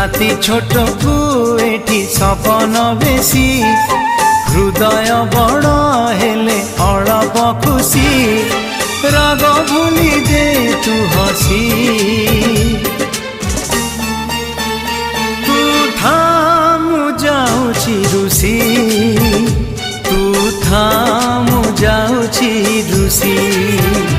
राति छोट को एठी सपन बेसी हृदय बड़ हेले अळप खुशी राग भूली दे तू हसी तू थामु जाउछि रुसी तू थामु जाउछि रुसी।